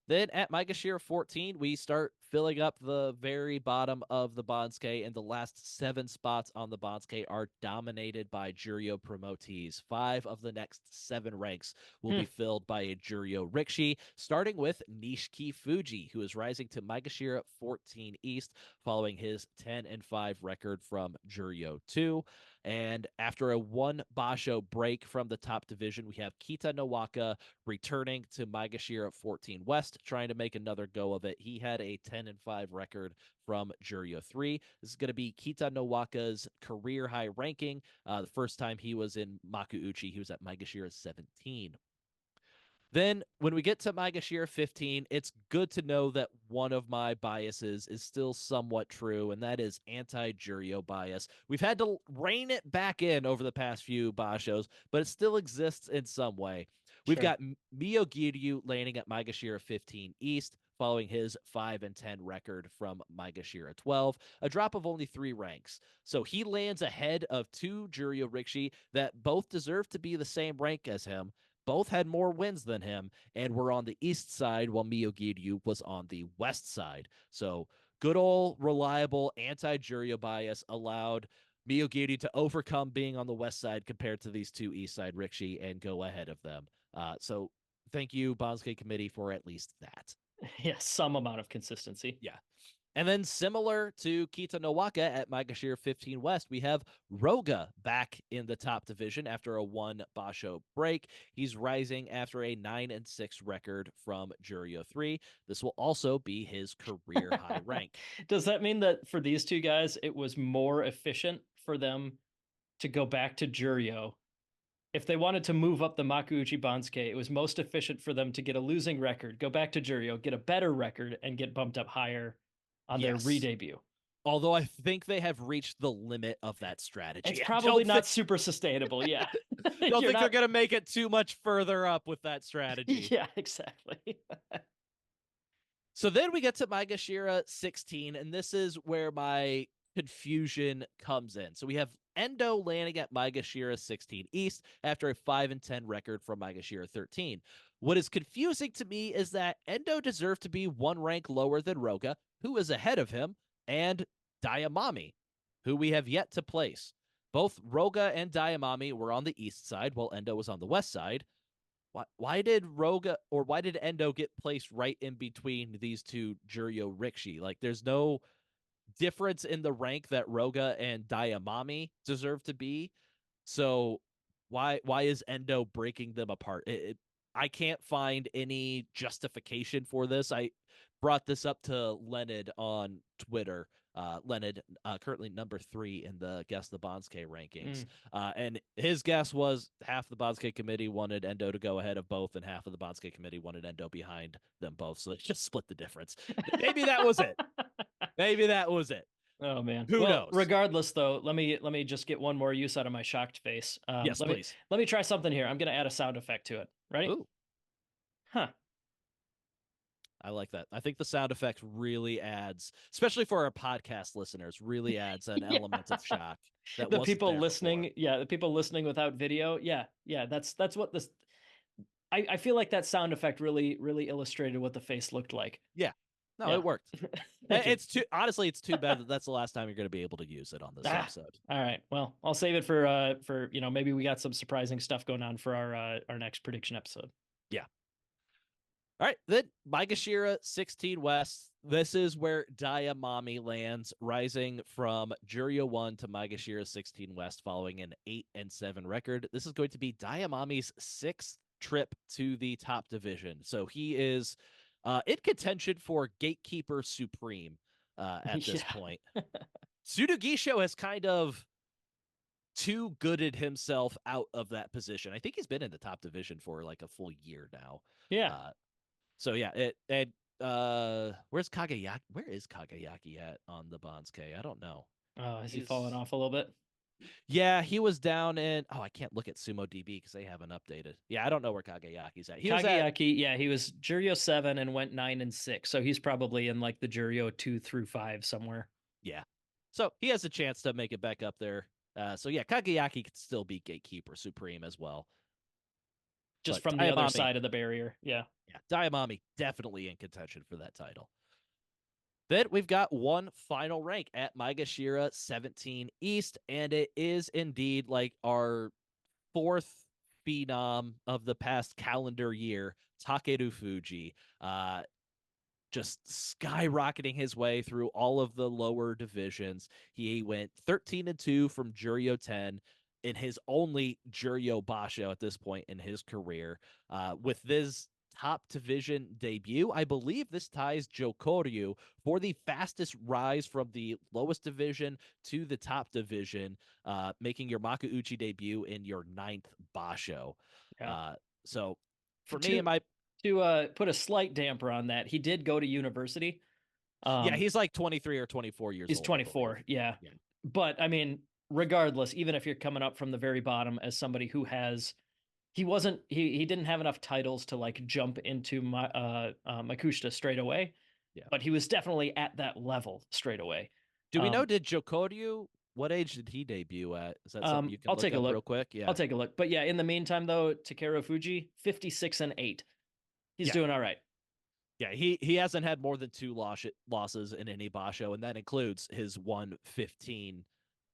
Then at Maegashira 14, we start filling up the very bottom of the Bansuke, and the last 7 spots on the Bansuke are dominated by Juryo promotees. 5 of the next 7 ranks will be filled by a Juryo Rikishi, starting with Nishiki Fuji, who is rising to Maegashira 14 East following his 10-5 record from Juryo 2. And after a 1 Basho break from the top division, we have Kita Nowaka returning to Maegashira 14 West, trying to make another go of it. He had a 10-5 record from Juryo 3. This is going to be Kita Nowaka's career high ranking. The first time he was in Makuuchi, he was at Maegashira 17. Then, when we get to Maegashira 15, it's good to know that one of my biases is still somewhat true, and that is anti-Juryo bias. We've had to rein it back in over the past few Bashos, but it still exists in some way. We've got Miyogiryu landing at Maegashira 15 East, following his 5-10 record from Maegashira 12, a drop of only 3 ranks. So he lands ahead of 2 Juryo Rikishi that both deserve to be the same rank as him. Both had more wins than him and were on the east side while Miyogiryu was on the west side. So good old reliable anti-Juryo bias allowed Miyogiryu to overcome being on the west side compared to these 2 east side Rikishi and go ahead of them. So thank you, Bansuke Committee, for at least that. Yeah, some amount of consistency. Yeah. And then similar to Kita Nowaka at Maegashira 15 West, we have Roga back in the top division after a 1 Basho break. He's rising after a 9-6 record from Juryo 3. This will also be his career high rank. Does that mean that for these 2 guys, it was more efficient for them to go back to Juryo? If they wanted to move up the Makuuchi Bansuke, it was most efficient for them to get a losing record, go back to Juryo, get a better record, and get bumped up higher on their re-debut. Although I think they have reached the limit of that strategy. It's probably not super sustainable. Yeah. Don't think they're going to make it too much further up with that strategy. Yeah, exactly. So then we get to Maegashira 16, and this is where my confusion comes in. So we have Endo landing at Maegashira 16 East after a 5-10 record from Maegashira 13. What is confusing to me is that Endo deserved to be 1 rank lower than Roga, who is ahead of him, and Dayamami, who we have yet to place. Both Roga and Dayamami were on the east side, while Endo was on the west side. Why did Endo get placed right in between these 2 Juryo Rikishi? Like, there's no difference in the rank that Roga and Dayamami deserve to be. So why is Endo breaking them apart? I can't find any justification for this. I brought this up to Leonard on Twitter. Leonard, currently number 3 in the Guess the Bansuke rankings. And his guess was half the Bansuke committee wanted Endo to go ahead of both, and half of the Bansuke committee wanted Endo behind them both. So they just split the difference. Maybe that was it. Maybe that was it. Oh man. Who knows? Regardless, though, let me just get one more use out of my shocked face. Yes, please. Let me try something here. I'm gonna add a sound effect to it. Ready? Ooh. Huh. I like that. I think the sound effect really adds, especially for our podcast listeners, really adds an element of shock. That the people listening, before. The people listening without video, that's what this. I feel like that sound effect really illustrated what the face looked like. Yeah, no, it worked. It's too honestly, it's too bad that that's the last time you're going to be able to use it on this episode. All right, well, I'll save it for maybe we got some surprising stuff going on for our next prediction episode. Yeah. All right, then Maegashira 16 West. This is where Dayamami lands, rising from Juryo 1 to Maegashira 16 West following an 8-7 record. This is going to be Dayamami's 6th trip to the top division. So he is in contention for Gatekeeper Supreme at this point. Tsurugisho has kind of too gooded himself out of that position. I think he's been in the top division for like a full year now. Yeah. So yeah, where's Kagayaki? Where is Kagayaki at on the Bansuke? I don't know. Oh, has he fallen off a little bit? Yeah, he was down in. Oh, I can't look at Sumo DB because they haven't updated. Yeah, I don't know where Kagayaki's at. He was at. Kageyaki, yeah, he was Juryo 7 and went 9 and 6. So he's probably in like the Juryo 2 through 5 somewhere. Yeah, so he has a chance to make it back up there. So yeah, Kagayaki could still be Gatekeeper Supreme as well. Just But from the other Diamami, side of the barrier. Yeah. yeah, Diamami definitely in contention for that title. Then we've got one final rank at Maegashira 17 East, and it is indeed like our fourth phenom of the past calendar year, Takufuji. Just skyrocketing his way through all of the lower divisions. He went 13-2 from Juryo 10 in his only Juryo Basho at this point in his career. With this top division debut, I believe this ties Jokoryu for the fastest rise from the lowest division to the top division, making your Makuuchi debut in your ninth Basho. Yeah. So For for me to and my to put a slight damper on that, he did go to university. Yeah, Um, he's like 23 or 24 years he's old, I believe. 24, yeah. Yeah. But I mean, regardless, even if you're coming up from the very bottom as somebody who has he didn't have enough titles to like jump into my Makushita straight away, Yeah. but he was definitely at that level straight away. Do we know, did Jokoryu, what age did he debut at? Is that something you can I'll look take a up look. real quick? I'll Yeah. take a look. But yeah, in the meantime though, Takeru Fuji, 56 and 8. He's Yeah. doing all right. Yeah, he hasn't had more than two losses in any Basho, and that includes his 115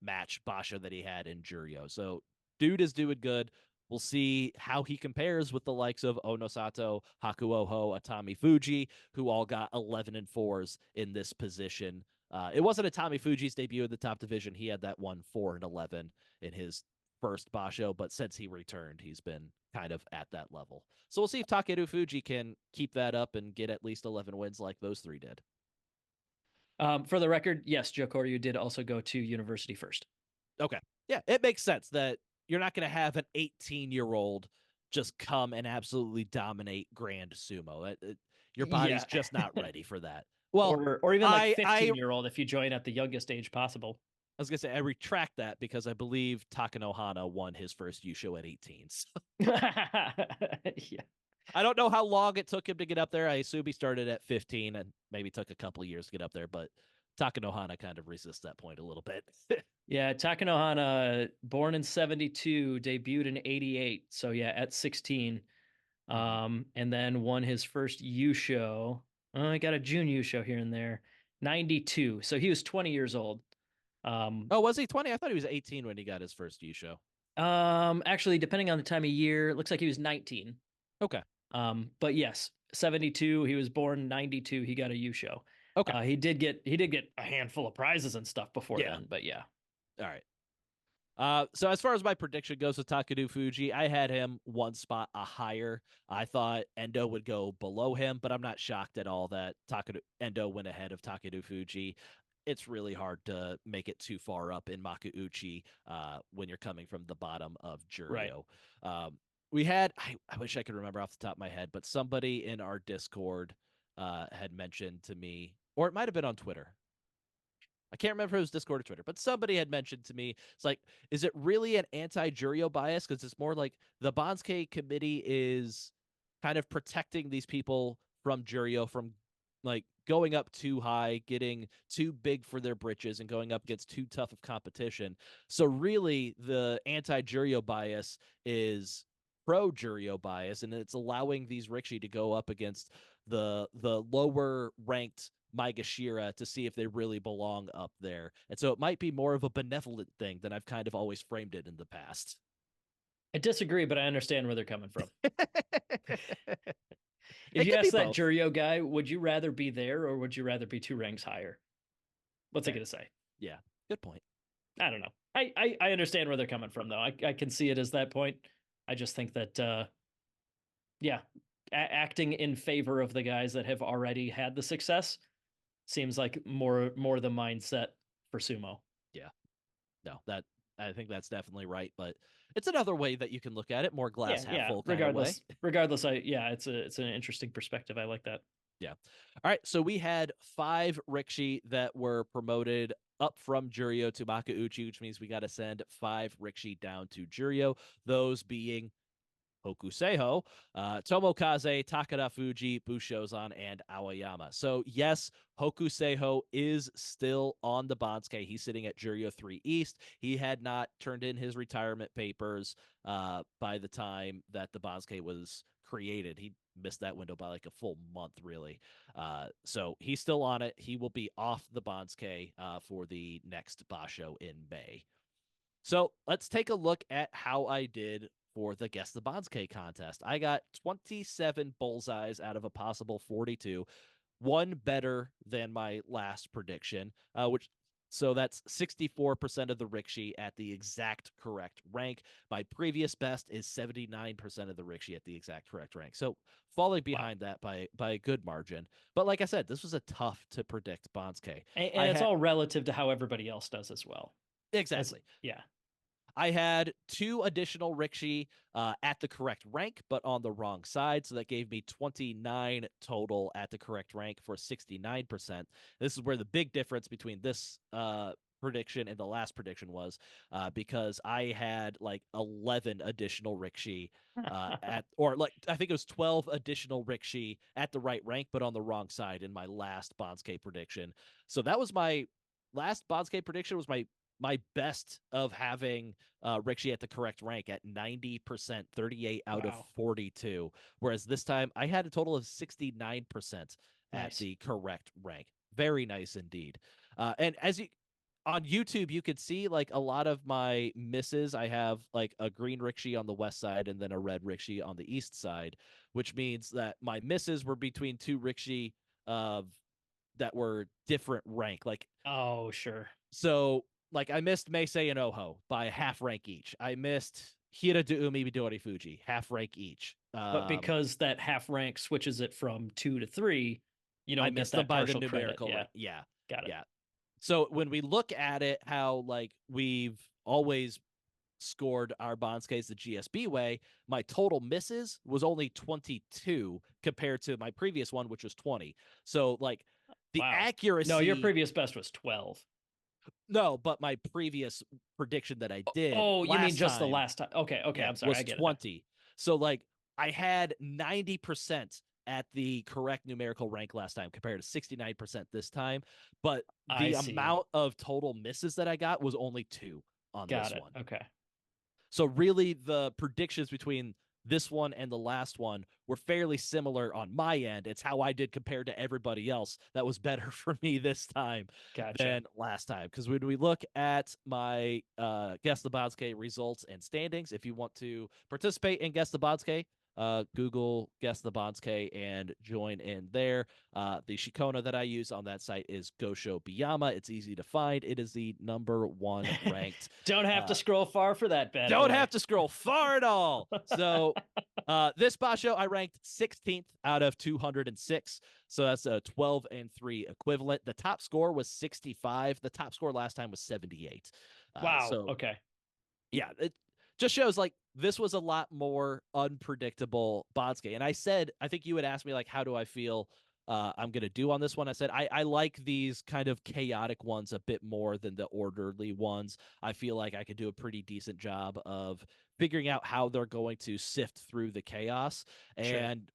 match Basho that he had in Juryo. So dude is doing good. We'll see how he compares with the likes of Onosato, Hakuoho, Atami Fuji, who all got 11 and 4s in this position. It wasn't Atami Fuji's debut in the top division. He had that one 4 and 11 in his first Basho, but since he returned, he's been kind of at that level. So we'll see if Takufuji can keep that up and get at least 11 wins like those three did. For the record, yes, Joe Koryu did also go to university first. Okay. Yeah, it makes sense that you're not going to have an 18-year-old just come and absolutely dominate Grand Sumo. Your body's Yeah. just not ready for that. Well, Or even like I 15-year-old if you join at the youngest age possible. was gonna say I retract that because I believe Takanohana won his first Yusho at 18. So Yeah. I don't know how long it took him to get up there. I assume he started at 15 and maybe took a couple of years to get up there, but Takanohana kind of resists that point a little bit. Yeah, Takanohana, born in 72, debuted in 88. So yeah, at 16. And then won his first Yusho. Oh, I got a June Yusho here and there. 92. So he was 20 years old. Oh, was he 20? I thought he was 18 when he got his first Yusho. Actually, depending on the time of year, it looks like he was 19. Okay. But yes, 72. He was born 92. He got a Yusho. Okay. He did get a handful of prizes and stuff before Yeah. then. But yeah. All right. So as far as my prediction goes with Takufuji, I had him one spot higher. I thought Endo would go below him, but I'm not shocked at all that Endo went ahead of Takufuji. It's really hard to make it too far up in Makuuchi when you're coming from the bottom of Right. Juryo. We had, I wish I could remember off the top of my head, but somebody in our Discord had mentioned to me, or it might have been on Twitter. I can't remember if it was Discord or Twitter, but somebody had mentioned to me, it's like, is it really an anti-Juryo bias? Because it's more like the Banzuke committee is kind of protecting these people from Juryo from like going up too high, getting too big for their britches, and going up against too tough of competition. So really, the anti-Juryo bias is pro-Juryo bias, and it's allowing these Rikishi to go up against the lower ranked Maegashira to see if they really belong up there. And so it might be more of a benevolent thing than I've kind of always framed it in the past. I disagree, but I understand where they're coming from. If It you could be ask that both. Juryo guy, would you rather be there or would you rather be 2 ranks higher? What's he Fair. gonna say? Yeah, good point. I don't know. I understand where they're coming from though. I can see it as that point. I just think that yeah, acting in favor of the guys that have already had the success seems like more the mindset for sumo. Yeah. No, that I think that's definitely right, but it's another way that you can look at it, more glass Yeah, half yeah. full kind of way. Regardless, it's an interesting perspective. I like that. Yeah. All right. So we had 5 Rikishi that were promoted up from Juryo to Makauchi, which means we got to send 5 Rikishi down to Juryo, those being Hokuseiho, Tomokaze, Takarafuji, Bushozan, and Aoyama. So, yes, Hokuseiho is still on the Bansuke. He's sitting at Juryo 3 East. He had not turned in his retirement papers by the time that the Bansuke was created. He missed that window by like a full month, really. So he's still on it. He will be off the Bansuke for the next Basho in May. So let's take a look at how I did for the Guess the Bansuke contest. I got 27 bullseyes out of a possible 42, one better than my last prediction, which so that's 64% of the Rikishi at the exact correct rank. My previous best is 79% of the Rikishi at the exact correct rank. So falling behind that by a good margin. But like I said, this was a tough to predict Bansuke. And it's all relative to how everybody else does as well. Exactly. Yeah. I had 2 additional Rikishi at the correct rank, but on the wrong side. So that gave me 29 total at the correct rank for 69%. This is where the big difference between this prediction and the last prediction was, because I had like 11 additional Rikishi or like I think it was 12 additional Rikishi at the right rank, but on the wrong side in my last Bansuke prediction. So that was my last Bansuke prediction was my best of having Rikishi at the correct rank at 90%, 38 out of 42. Whereas this time I had a total of 69% at the correct rank. Very nice indeed. And as you on YouTube, you could see like a lot of my misses. I have like a green Rikishi on the west side and then a red Rikishi on the east side, which means that my misses were between 2 Rikishi that were different rank. Like, oh, sure. So like I missed Meisei and Oho by half rank each. I missed Hira de Umi Midori Fuji, half rank each. But because that half rank switches it from 2 to 3, you don't I get missed that them by the partial credit. numerical Yeah. rank. Yeah. Got it. Yeah. So when we look at it, how like we've always scored our Bansuke the GSB way, my total misses was only 22 compared to my previous one, which was 20. So like the accuracy. No, your previous best was 12. No, but my previous prediction that I did. Oh, you mean just the last time? Okay, Yeah, I'm sorry. was I get 20. So like I had 90% at the correct numerical rank last time compared to 69% this time, but the amount of total misses that I got was only 2 on this one. Okay. So really the predictions between this one and the last one were fairly similar on my end. It's how I did compared to everybody else that was better for me this time than last time. Because when we look at my Guess the Bansuke results and standings, if you want to participate in Guess the Bansuke, Google Guess the Bansuke and join in there. The Shikona that I use on that site is Gosho Biyama. It's easy to find. It is the #1 ranked. Don't have to scroll far for that bad Don't have to scroll far at all. So this Basho, I ranked 16th out of 206. So that's a 12-3 equivalent. The top score was 65. The top score last time was 78. Wow. So, okay. Yeah, it just shows like this was a lot more unpredictable Bansuke. And I said, I think you had asked me like, how do I feel I'm going to do on this one? I said, I like these kind of chaotic ones a bit more than the orderly ones. I feel like I could do a pretty decent job of figuring out how they're going to sift through the chaos. And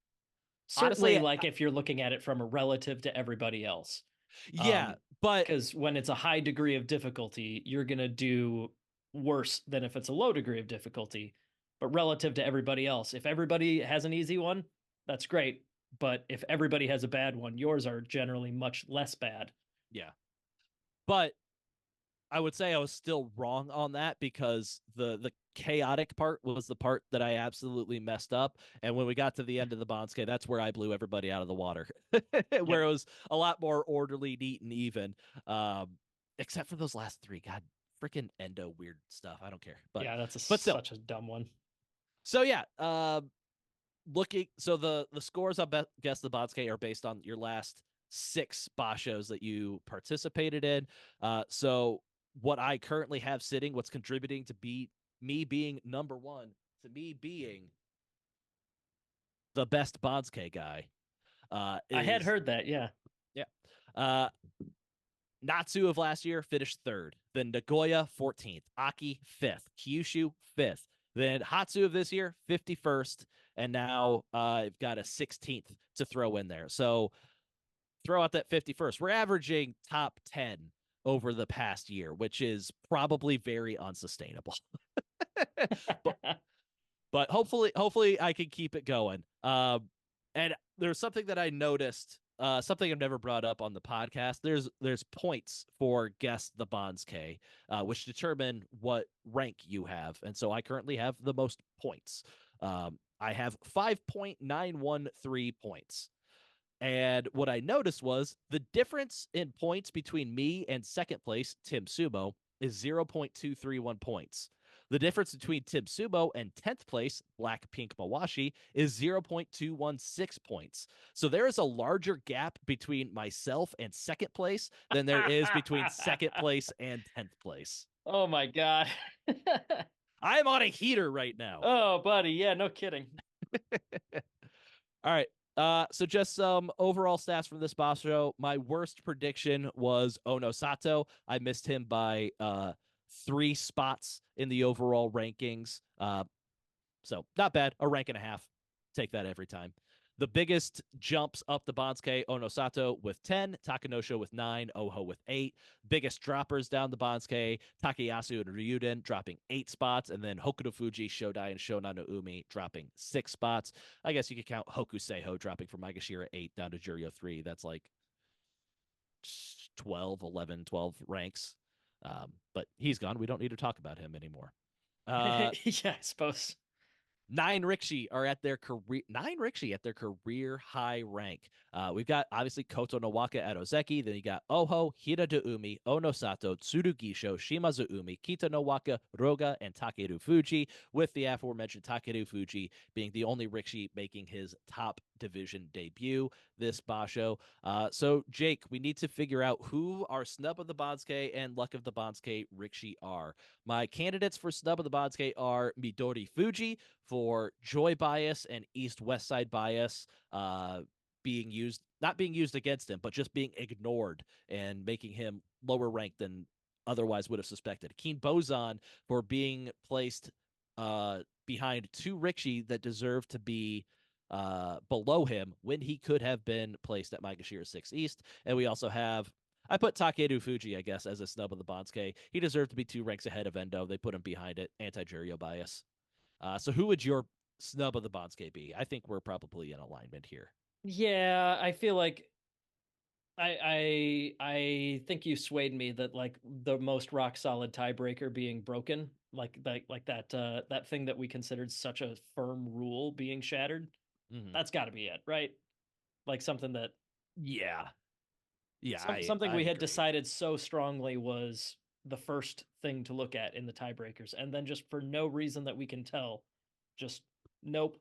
certainly, honestly, like if you're looking at it from a relative to everybody else. Yeah, but because when it's a high degree of difficulty, you're going to do worse than if it's a low degree of difficulty. But relative to everybody else, if everybody has an easy one, that's great. But if everybody has a bad one, yours are generally much less bad. Yeah. But I would say I was still wrong on that because the chaotic part was the part that I absolutely messed up. And when we got to the end of the Bansuke, that's where I blew everybody out of the water, where it was a lot more orderly, neat, and even. Except for those last 3. God, freaking endo weird stuff. I don't care. But yeah, that's such a dumb one. So yeah, looking. So the scores I guess the Bansuke are based on your last 6 Bashos that you participated in. So what I currently have sitting, what's contributing to me being #1, to me being the best Bansuke guy. I had heard that, yeah. Yeah. Natsu of last year finished third. Then Nagoya 14th. Aki fifth. Kyushu fifth. Then Hatsu of this year 51st. And now I've got a 16th to throw in there. So throw out that 51st. We're averaging top 10 over the past year, which is probably very unsustainable. but but hopefully I can keep it going. And there's something that I noticed, something I've never brought up on the podcast. There's points for guess the Banzuke, which determine what rank you have, and so I currently have the most points. I have 5.913 points. And what I noticed was the difference in points between me and second place, Tim Sumo, is 0.231 points. The difference between Tim Sumo and 10th place, Black Pink Mawashi, is 0.216 points. So there is a larger gap between myself and second place than there is between second place and 10th place. Oh my God. I'm on a heater right now. Oh, buddy. Yeah, no kidding. All right. So just some overall stats from this boss show. My worst prediction was Onosato. I missed him by 3 spots in the overall rankings. So not bad. A rank and a half. Take that every time. The biggest jumps up the Banzuke, Onosato with 10, Takanosho with 9, Oho with 8. Biggest droppers down the Banzuke, Takayasu and Ryuden dropping 8 spots, and then Hokutofuji, Shodai, and Shonan no Umi dropping 6 spots. I guess you could count Hokuseiho dropping from Maegashira 8 down to Juryo 3. That's like 12, 11, 12 ranks. But he's gone. We don't need to talk about him anymore. Yeah, I suppose. Nine Rikshi at their career high rank. We've got obviously Koto Nowaka at Ozeki. Then you got Oho, Hira Umi, Onosato, Tsurugisho, Shimazu Umi, Kita Nowaka, Roga, and Takeru Fuji, with the aforementioned Takeru Fuji being the only Rikshi making his top division debut this basho. So Jake, we need to figure out who our snub of the Banzuke and luck of the Banzuke Rikshi are. My candidates for snub of the Banzuke are Midori Fuji for joy bias and east-west side bias being used, not being used against him, but just being ignored and making him lower ranked than otherwise would have suspected. Keen Bozan for being placed behind 2 Rikshi that deserve to be below him when he could have been placed at Maegashira 6 East. And we also have, I put Takeru Fuji, I guess, as a snub of the Banzuke. He deserved to be 2 ranks ahead of Endo. They put him behind it. Anti-Juryo bias. So who would your snub of the Banzuke be? I think we're probably in alignment here. Yeah, I feel like I think you swayed me that like the most rock solid tiebreaker being broken, like that thing that we considered such a firm rule being shattered. Mm-hmm. That's got to be it, right? Like something that Yeah. Yeah, something I we had agree. decided so strongly was the first thing to look at in the tiebreakers, and then just for no reason that we can tell, just nope.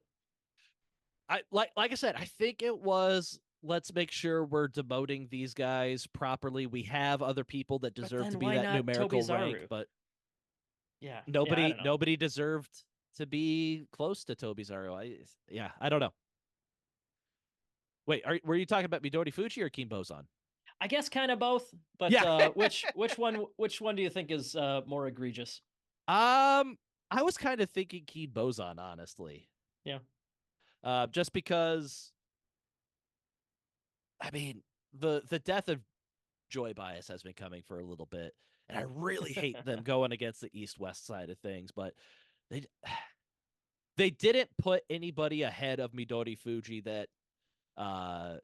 I like I said, I think it was let's make sure we're demoting these guys properly. We have other people that But deserve to then be why that not numerical rank, Tobizaru? but Yeah, I don't know. nobody deserved to be close to Tobizaru. I don't know. Wait, were you talking about Midori Fuji or Kim Bozan? I guess kind of both, but Yeah. which one do you think is more egregious? I was kind of thinking Keen Bozan, honestly. Yeah. Just because I mean the death of Joy Bias has been coming for a little bit, and I really hate them going against the East West side of things, but they they didn't put anybody ahead of Midori Fuji that uh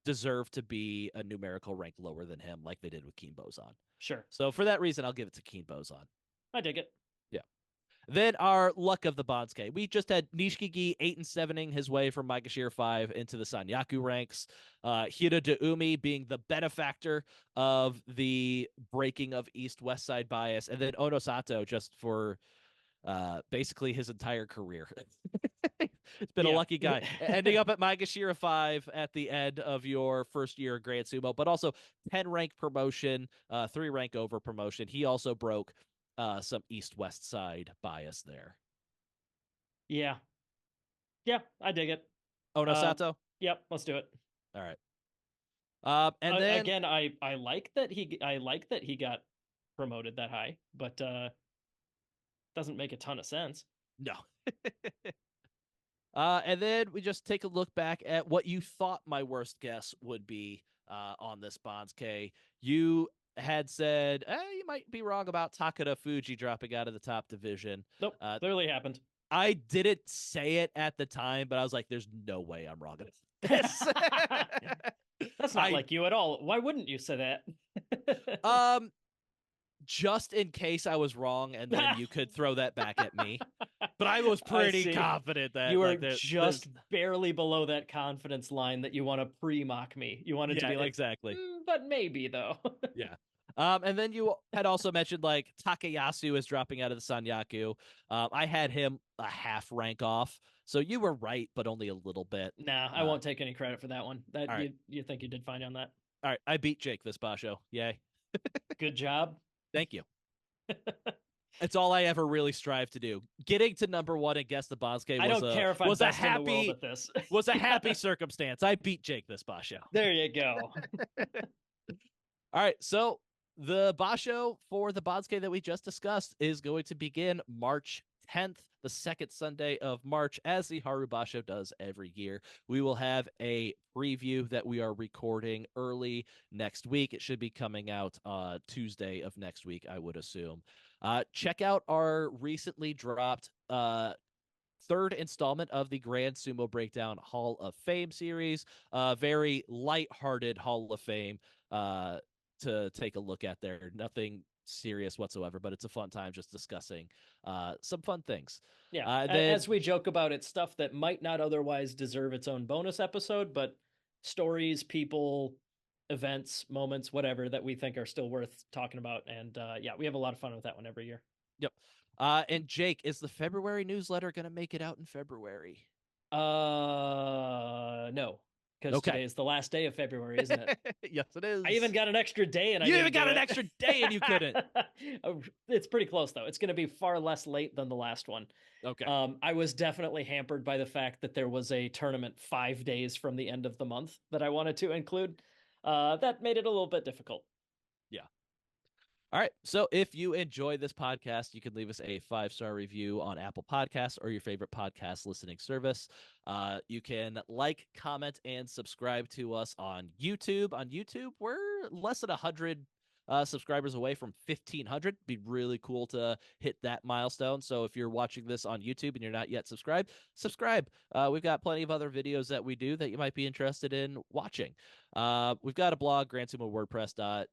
deserved to be a numerical rank lower than him like they did with Keen Bozan. Sure. So for that reason, I'll give it to Keen Bozan. I dig it. Yeah. Then our luck of the Banzuke. We just had Nishikigi 8 and 7ing his way from Maegashira 5 into the Sanyaku ranks. Hira Umi being the benefactor of the breaking of East-West side bias. And then Onosato just for basically his entire career. It's been a Yeah. lucky guy. Ending up at Maegashira 5 at the end of your first year of Grand Sumo, but also 10 rank promotion, 3 rank over promotion. He also broke some East-West side bias there. Yeah. Yeah, I dig it. Onosato? Yep, let's do it. All right. And then Again, I like that he got promoted that high, but doesn't make a ton of sense. no. And then we just take a look back at what you thought my worst guess would be on this Banzuke. You had said, you might be wrong about Takufuji dropping out of the top division. Nope, clearly happened. I didn't say it at the time, but I was like, there's no way I'm wrong about this. That's not like you at all. Why wouldn't you say that? Just in case I was wrong, and then you could throw that back at me. But I was pretty confident that you were just barely below that confidence line that you want to pre-mock me. You wanted to be like, exactly. But maybe though. Yeah. And then you had also mentioned like Takayasu is dropping out of the Sanyaku. I had him a half rank off. So you were right, but only a little bit. Nah, I won't take any credit for that one. That right. you think you did fine on that. All right. I beat Jake this basho. Yay. Good job. Thank you. It's all I ever really strive to do. Getting to number one and guess the Banzuke was a happy circumstance. I beat Jake this basho. There you go. All right, so the basho for the Banzuke that we just discussed is going to begin March 10th, the second Sunday of March, as the Haru Basho does every year. We will have a preview that we are recording early next week. It should be coming out Tuesday of next week, I would assume. Check out our recently dropped third installment of the Grand Sumo Breakdown Hall of Fame series. Very lighthearted Hall of Fame to take a look at there. Nothing serious whatsoever, but it's a fun time just discussing some fun things. Yeah, as we joke about it, stuff that might not otherwise deserve its own bonus episode, but stories, people, events, moments, whatever that we think are still worth talking about. And yeah, we have a lot of fun with that one every year. Yep. And Jake, is the February newsletter going to make it out in February? No. Because today is the last day of February, isn't it? Yes, it is. I even got an extra day, and you even got an extra day, and you couldn't. It's pretty close, though. It's going to be far less late than the last one. Okay. I was definitely hampered by the fact that there was a tournament 5 days from the end of the month that I wanted to include. That made it a little bit difficult. Yeah. All right. So if you enjoy this podcast, you can leave us a 5-star review on Apple Podcasts or your favorite podcast listening service. You can like, comment, and subscribe to us on YouTube. On YouTube, we're less than 100 subscribers away from 1,500. Be really cool to hit that milestone. So if you're watching this on YouTube and you're not yet subscribed, subscribe. We've got plenty of other videos that we do that you might be interested in watching. We've got a blog, GrandSumoWordPress.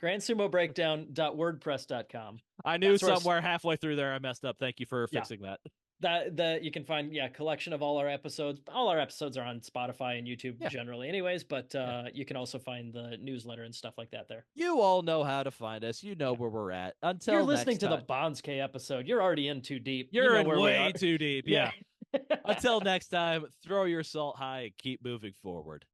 GrandSumoBreakdown.wordpress.com. I knew somewhere halfway through there I messed up. Thank you for fixing that. That you can find collection of all our episodes. All our episodes are on Spotify and YouTube generally anyways, but you can also find the newsletter and stuff like that there. You all know how to find us. You know where we're at. Until you're listening to the Banzuke episode, you're already in too deep. You're in way too deep. Yeah. Until next time, throw your salt high and keep moving forward.